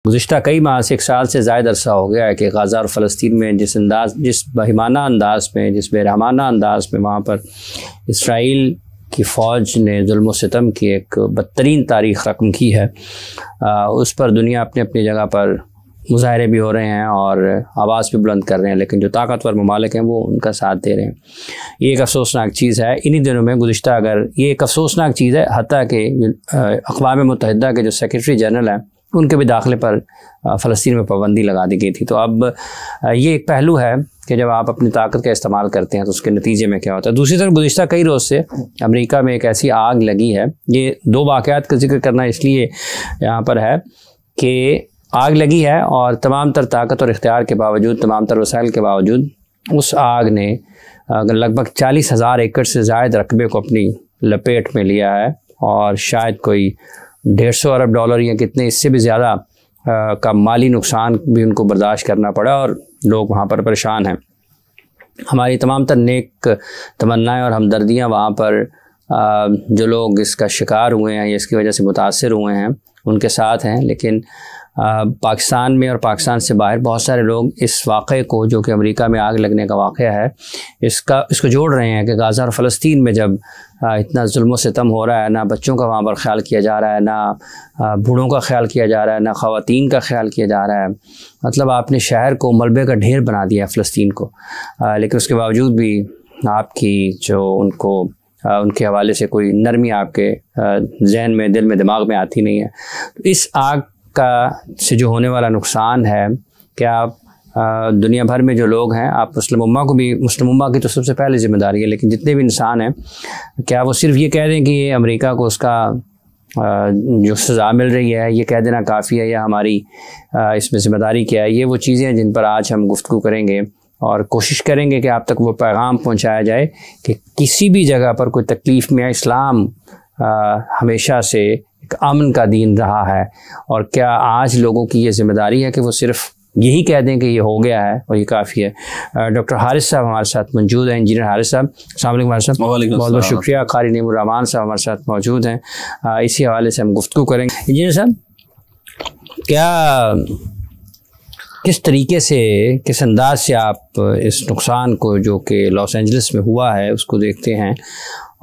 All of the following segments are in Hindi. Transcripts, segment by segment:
गुज़िश्ता कई माह से 1 साल से ज़्यादा अरसा हो गया है कि गाज़ा और फ़लस्तीन में जिस बहिमाना अंदाज़ में, जिस बेरहमाना अंदाज़ में वहाँ पर इसराइल की फ़ौज ने जुल्म सितम की एक बदतरीन तारीख़ रकम की है, उस पर दुनिया अपनी अपनी जगह पर मुज़ाहरे भी हो रहे हैं और आवाज़ भी बुलंद कर रहे हैं, लेकिन जो ताकतवर ममालिक हैं वो उनका साथ दे रहे हैं। ये एक अफसोसनाक चीज़ है। इन्हीं दिनों में गुज़िश्ता अगर ये एक अफसोसनाक चीज़ है, हत्ता कि अक़वाम मुत्तहिदा के जो सेक्रेटरी जनरल हैं उनके भी दाखिले पर फ़लस्तीन में पाबंदी लगा दी गई थी। तो अब ये एक पहलू है कि जब आप अपनी ताकत का इस्तेमाल करते हैं तो उसके नतीजे में क्या होता है। दूसरी तरफ गुज़िश्ता कई रोज़ से अमेरिका में एक ऐसी आग लगी है, ये 2 वाक़यात का जिक्र करना इसलिए यहाँ पर है कि आग लगी है और तमाम तर ताकत और इख्तियार के बावजूद, तमाम तर वसाइल के बावजूद उस आग ने लगभग 40,000 एकड़ से ज़ायद रकबे को अपनी लपेट में लिया है और शायद कोई 150 अरब डॉलर या कितने इससे भी ज़्यादा का माली नुकसान भी उनको बर्दाश्त करना पड़ा और लोग वहाँ पर परेशान हैं। हमारी तमाम तर नेक तमन्नाएं और हमदर्दियाँ वहाँ पर जो लोग इसका शिकार हुए हैं या इसकी वजह से मुतासर हुए हैं उनके साथ हैं, लेकिन पाकिस्तान में और पाकिस्तान से बाहर बहुत सारे लोग इस वाक़े को, जो कि अमेरिका में आग लगने का वाक़या है, इसको जोड़ रहे हैं कि गाज़ा और फ़लस्तीन में जब इतना जुल्म सितम हो रहा है, ना बच्चों का वहाँ पर ख्याल किया जा रहा है, ना बूढ़ों का ख्याल किया जा रहा है, ना ख़वातीन का ख्याल किया जा रहा है, मतलब आपने शहर को मलबे का ढेर बना दिया है फ़लस्तीन को, लेकिन उसके बावजूद भी आपकी जो उनके हवाले से कोई नरमी आपके जहन में, दिल में, दिमाग में आती नहीं है। इस आग का से जो होने वाला नुकसान है, क्या आप दुनिया भर में जो लोग हैं, आप मुस्लिम उम्मा की तो सबसे पहले ज़िम्मेदारी है, लेकिन जितने भी इंसान हैं, क्या वो सिर्फ ये कह दें कि ये अमेरिका को उसका जो सज़ा मिल रही है ये कह देना काफ़ी है, या हमारी इसमें ज़िम्मेदारी क्या है? ये वो चीज़ें हैं जिन पर आज हम गुफ्तगू करेंगे और कोशिश करेंगे कि आप तक वो पैगाम पहुँचाया जाए कि किसी भी जगह पर कोई तकलीफ़ में इस्लाम हमेशा से एक अमन का दीन रहा है, और क्या आज लोगों की ये ज़िम्मेदारी है कि वो सिर्फ़ यही कह दें कि ये हो गया है और ये काफ़ी है। डॉक्टर हारिस साहब हमारे साथ मौजूद हैं, इंजीनियर हारिस साहब। अस्सलाम वालेकुम हारिस साहब। बहुत बहुत शुक्रिया। कारी नीमुर रहमान साहब हमारे साथ मौजूद हैं। इसी हवाले से हम गुफ्तगू करेंगे। इंजीनियर साहब, क्या किस तरीके से, किस अंदाज से आप इस नुकसान को जो कि लॉस एंजलिस में हुआ है उसको देखते हैं,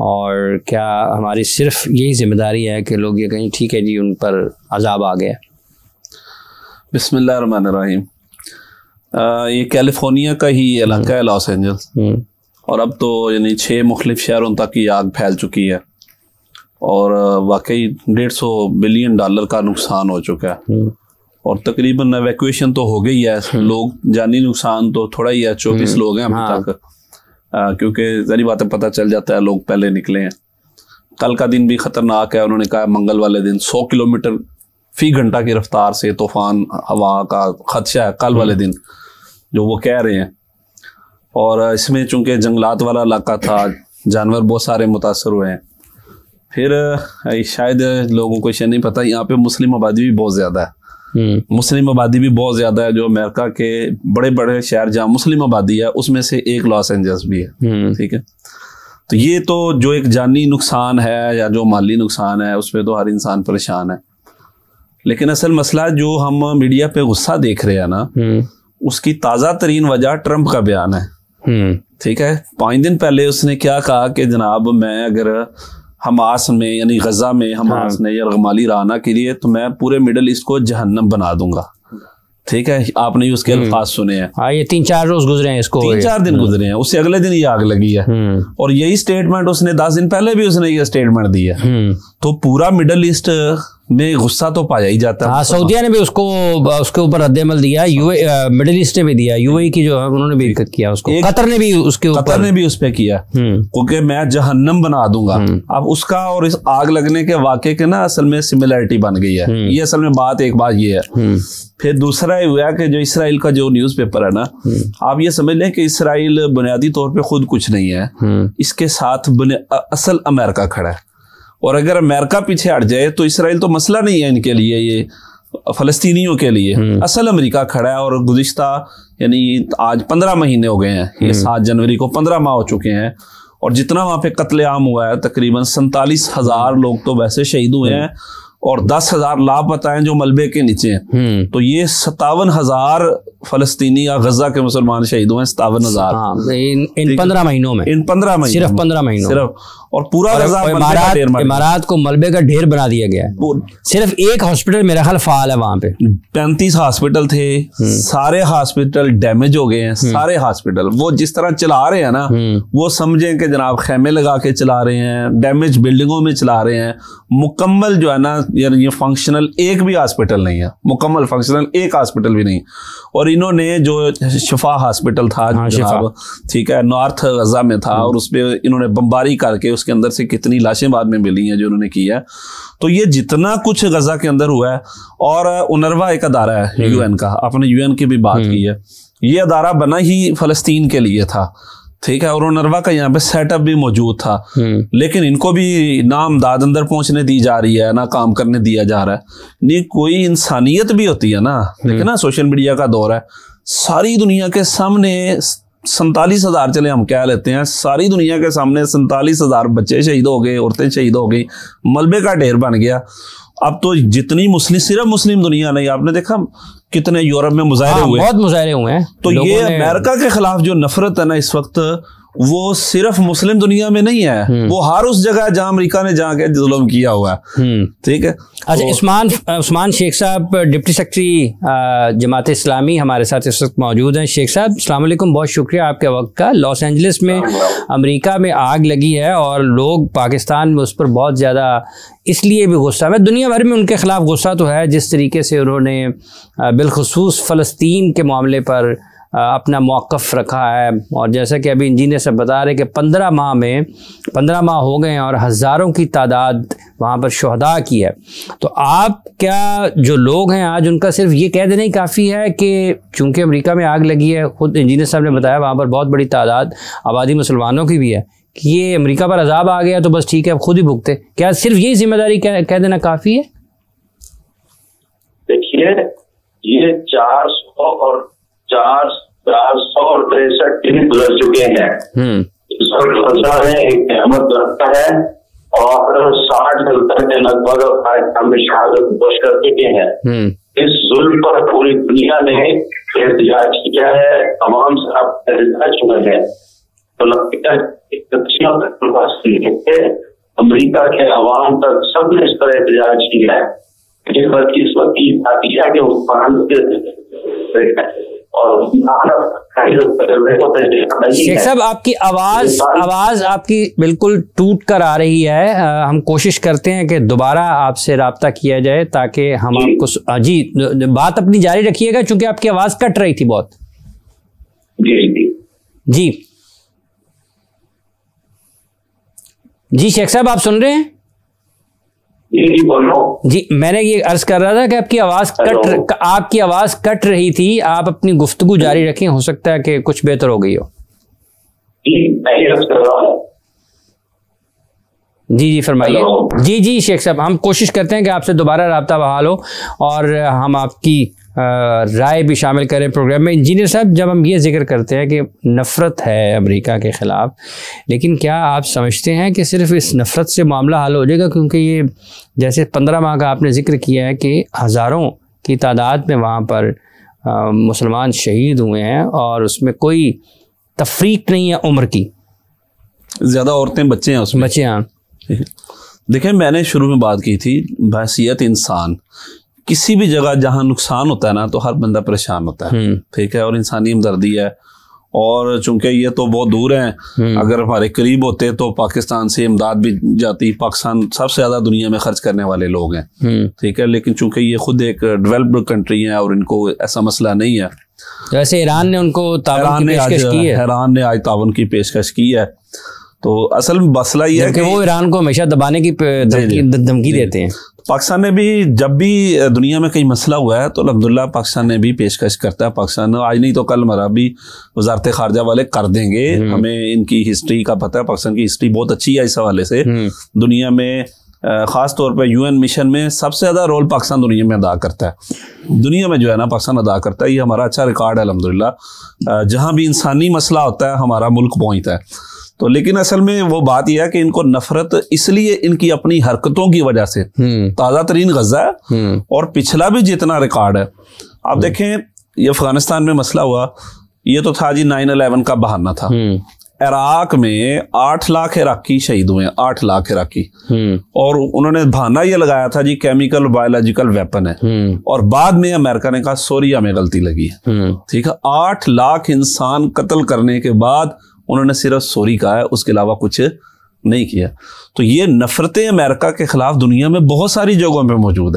और क्या हमारी सिर्फ यही ज़िम्मेदारी है कि लोग ये कहें ठीक है जी उन पर अजाब आ गया? बिस्मिल्लाहिर्रहमानिर्रहीम। ये कैलिफोर्निया का ही इलाका है लॉस एंजल्स, और अब तो यानी 6 मुख्तलिफ शहरों तक की आग फैल चुकी है और वाकई $150 बिलियन का नुकसान हो चुका है, और तकरीबन एवैक्यूएशन तो हो गई है। लोग जानी नुकसान तो थोड़ा ही है, 24 लोग हैं अभी तक, क्योंकि ज़री बात है पता चल जाता है लोग पहले निकले हैं। कल का दिन भी ख़तरनाक है। उन्होंने कहा मंगल वाले दिन 100 किलोमीटर फ़ी घंटा की रफ्तार से तूफ़ान हवा का खदशा है कल वाले दिन, जो वो कह रहे हैं। और इसमें चूँकि जंगलात वाला इलाका था, जानवर बहुत सारे मुतासर हुए हैं। फिर शायद लोगों को शायद नहीं पता, यहाँ पे मुस्लिम आबादी भी बहुत ज़्यादा है। मुस्लिम आबादी भी बहुत ज़्यादा है। जो अमेरिका के बड़े बड़े शहर जहाँ मुस्लिम आबादी है उसमें से एक लॉस एंजल्स भी है। ठीक है, तो ये तो जो एक जानी नुकसान है या जो माली नुकसान है उस पर तो हर इंसान परेशान है, लेकिन असल मसला जो हम मीडिया पे गुस्सा देख रहे हैं ना, उसकी ताज़ा तरीन वजह ट्रंप का बयान है। ठीक है, 5 दिन पहले उसने क्या कहा कि जनाब मैं अगर हमास में यानी गजा में हमास ने यरगमाली राना के लिए तो मैं पूरे मिडल ईस्ट को जहन्नम बना दूंगा। ठीक है, आपने उसके अल्फाज सुने हैं। ये 3-4 रोज गुजरे हैं, इसको 3-4 दिन गुजरे हैं, उससे अगले दिन ये आग लगी है। और यही स्टेटमेंट उसने 10 दिन पहले भी उसने ये स्टेटमेंट दी है। तो पूरा मिडल ईस्ट में गुस्सा तो पाया ही जाता है। हाँ, सऊदिया ने भी उसके ऊपर रद्द-ए-अमल दिया, मिडिल ईस्ट ने भी दिया, यूएई की जो है उन्होंने भी किया उसको, कतर ने भी उसके ऊपर, कतर ने भी उस पे किया, क्योंकि मैं जहन्नम बना दूंगा। अब उसका और इस आग लगने के वाक़े के ना असल में सिमिलरिटी बन गई है। ये असल में एक बात ये है। फिर दूसरा ये हुआ कि जो इसराइल का जो न्यूज़पेपर है ना, आप ये समझ लें कि इसराइल बुनियादी तौर पे खुद कुछ नहीं है, इसके साथ असल अमेरिका खड़ा है। और अगर अमेरिका पीछे हट जाए तो इसराइल तो मसला नहीं है इनके लिए, ये फ़लस्तीनियों के लिए असल अमेरिका खड़ा है। और गुज़िश्ता यानी आज 15 महीने हो गए हैं, ये 7 जनवरी को 15 माह हो चुके हैं। और जितना वहाँ पे कत्लेआम हुआ है, तकरीबन 47,000 लोग तो वैसे शहीद हुए हैं और 10,000 लापता हैं जो मलबे के नीचे हैं। तो ये 57,000 फलस्तीनी या गजा के मुसलमान शहीद हुए हैं। 57,000 इन 15 महीनों में, इन 15 महीनों, सिर्फ 15 महीनों सिर्फ। और पूरा इमारात को मलबे का ढेर बना दिया गया है। सिर्फ एक हॉस्पिटल मेरा ख्याल फाल है वहां पे। 35 हॉस्पिटल थे, सारे हॉस्पिटल डैमेज हो गए हैं। सारे हॉस्पिटल वो जिस तरह चला रहे हैं ना, वो समझें कि जनाब खेमे लगा के चला रहे हैं, डैमेज बिल्डिंगों में चला रहे हैं। मुकम्मल जो है ना यार, ये फंक्शनल एक भी हॉस्पिटल नहीं है, मुकम्मल फंक्शनल एक हॉस्पिटल भी नहीं। और इन्होंने जो शिफा हॉस्पिटल था, ठीक है, नॉर्थ गजा में था, और उस पर इन्होंने बमबारी करके उसके अंदर से कितनी लाशें बाद में मिली हैं जो उन्होंने की है। तो ये जितना कुछ गजा के अंदर हुआ है, और उनरवा एक अदारा है यूएन का, आपने यूएन की भी बात की है, ये अदारा बना ही फलस्तीन के लिए था, ठीक है, और उनरवा का यहाँ पे सेटअप भी मौजूद था। लेकिन इनको भी ना इमदाद अंदर पहुंचने दी जा रही है, ना काम करने दिया जा रहा है। नहीं, कोई इंसानियत भी होती है ना। देखिए ना, सोशल मीडिया का दौर है, सारी दुनिया के सामने 47,000, चले हम क्या लेते हैं, सारी दुनिया के सामने 47,000 बच्चे शहीद हो गए, औरतें शहीद हो गई, मलबे का ढेर बन गया। अब तो जितनी मुस्लिम, सिर्फ मुस्लिम दुनिया नहीं, आपने देखा कितने यूरोप में मुजाहरे हुए, बहुत मुजाहरे हुए हैं। तो ये अमेरिका के खिलाफ जो नफरत है ना इस वक्त, वो सिर्फ मुस्लिम दुनिया में नहीं है, वो हर उस जगह जहां अमेरिका ने जाके जुल्म किया हुआ है। ठीक है। अच्छा, उस्मान शेख साहब डिप्टी सेक्रेटरी जमात इस्लामी हमारे साथ इस वक्त मौजूद हैं। शेख साहब अस्सलाम वालेकुम, बहुत शुक्रिया आपके वक्त का। लॉस एंजलिस में अमेरिका में आग लगी है और लोग पाकिस्तान में उस पर बहुत ज़्यादा इसलिए भी गुस्सा है, दुनिया भर में उनके खिलाफ गुस्सा तो है, जिस तरीके से उन्होंने बिलखुसूस फ़लस्तीन के मामले पर अपना मौक़िफ़ रखा है। और जैसा कि अभी इंजीनियर सब बता रहे कि 15 माह हो गए हैं और हज़ारों की तादाद वहाँ पर शुहदा की है। तो आप क्या, जो लोग हैं आज, उनका सिर्फ ये कह देना ही काफ़ी है कि चूँकि अमेरिका में आग लगी है, ख़ुद इंजीनियर साहब ने बताया वहाँ पर बहुत बड़ी तादाद आबादी मुसलमानों की भी है, कि ये अमेरिका पर अजाब आ गया तो बस ठीक है, अब खुद ही भुगते, क्या सिर्फ यही जिम्मेदारी कह देना काफ़ी है? देखिए, ये 463 दिन गुजर चुके हैं। इस वक्त एक अहमद रखता है और 60-70 के लगभग हम शहादत पेश कर चुके हैं। इस जुल्म पर पूरी दुनिया ने एहतजाज किया है, तमाम से एहतजाज हुए हैं। तो लगता है अमरीका के अवाम तक सबने इस पर एहतजाज किया है। इस वक्त की बात यह है कि शेख साहब, आपकी आवाज आपकी बिल्कुल टूट कर आ रही है। हम कोशिश करते हैं कि दोबारा आपसे राब्ता किया जाए ताकि हम आपको जी बात अपनी जारी रखिएगा, क्योंकि आपकी आवाज कट रही थी बहुत। जी जी शेख साहब, आप सुन रहे हैं? जी, मैंने ये अर्ज कर रहा था कि आपकी आवाज कट रही थी। आप अपनी गुफ्तगू जारी रखें, हो सकता है कि कुछ बेहतर हो गई हो। जी फरमाइए। जी शेख साहब, हम कोशिश करते हैं कि आपसे दोबारा राब्ता बहाल हो और हम आपकी राय भी शामिल करें प्रोग्राम में। इंजीनियर साहब, जब हम ये जिक्र करते हैं कि नफ़रत है अमेरिका के ख़िलाफ़, लेकिन क्या आप समझते हैं कि सिर्फ इस नफ़रत से मामला हल हो जाएगा? क्योंकि ये जैसे 15 माह का आपने जिक्र किया है कि हज़ारों की तादाद में वहाँ पर मुसलमान शहीद हुए हैं और उसमें कोई तफरीक नहीं है उम्र की, ज़्यादा औरतें बच्चे हैं उसमें, बच्चे हैं। देखें, मैंने शुरू में बात की थी, बहैसियत इंसान किसी भी जगह जहाँ नुकसान होता है ना, तो हर बंदा परेशान होता है, ठीक है, और इंसानी हमदर्दी है। और चूंकि ये तो बहुत दूर हैं, अगर हमारे करीब होते तो पाकिस्तान से इमदाद भी जाती। पाकिस्तान सबसे ज़्यादा दुनिया में खर्च करने वाले लोग हैं, ठीक है, लेकिन चूंकि ये खुद एक डेवलप्ड कंट्री है और इनको ऐसा मसला नहीं है। वैसे ईरान ने उनको तावन की पेशकश की है, ईरान ने आज तावन की पेशकश की है। तो असल मसला ये है कि वो ईरान को हमेशा दबाने की धमकी देते हैं। पाकिस्तान ने भी, जब भी दुनिया में कई मसला हुआ है तो अल्हम्दुलिल्लाह पाकिस्तान ने भी पेशकश करता है। पाकिस्तान आज नहीं तो कल हमारा भी वजारत खारजा वाले कर देंगे। हमें इनकी हिस्ट्री का पता है, पाकिस्तान की हिस्ट्री बहुत अच्छी है इस हवाले से। दुनिया में ख़ास तौर पर यूएन मिशन में सबसे ज़्यादा रोल पाकिस्तान दुनिया में अदा करता है। दुनिया में जो है ना पाकिस्तान अदा करता है, ये हमारा अच्छा रिकॉर्ड है अल्हम्दुलिल्लाह। जहाँ भी इंसानी मसला होता है हमारा मुल्क पहुँचता है। तो लेकिन असल में वो बात यह है कि इनको नफरत इसलिए इनकी अपनी हरकतों की वजह से, ताज़ा तरीन गजा है और पिछला भी जितना रिकॉर्ड है आप देखें, ये अफगानिस्तान में मसला हुआ, ये तो था जी 9/11 का बहाना था। इराक में 8 लाख इराकी शहीद हुए हैं, 8 लाख इराकी, और उन्होंने बहाना ये लगाया था जी केमिकल बायोलॉजिकल वेपन है, और बाद में अमेरिका ने कहा सोरिया में गलती लगी है। ठीक है, 8 लाख इंसान कत्ल करने के बाद उन्होंने सिर्फ सॉरी कहा है, उसके अलावा कुछ नहीं किया। तो ये नफरतें अमेरिका के खिलाफ दुनिया में बहुत सारी जगहों पे मौजूद है।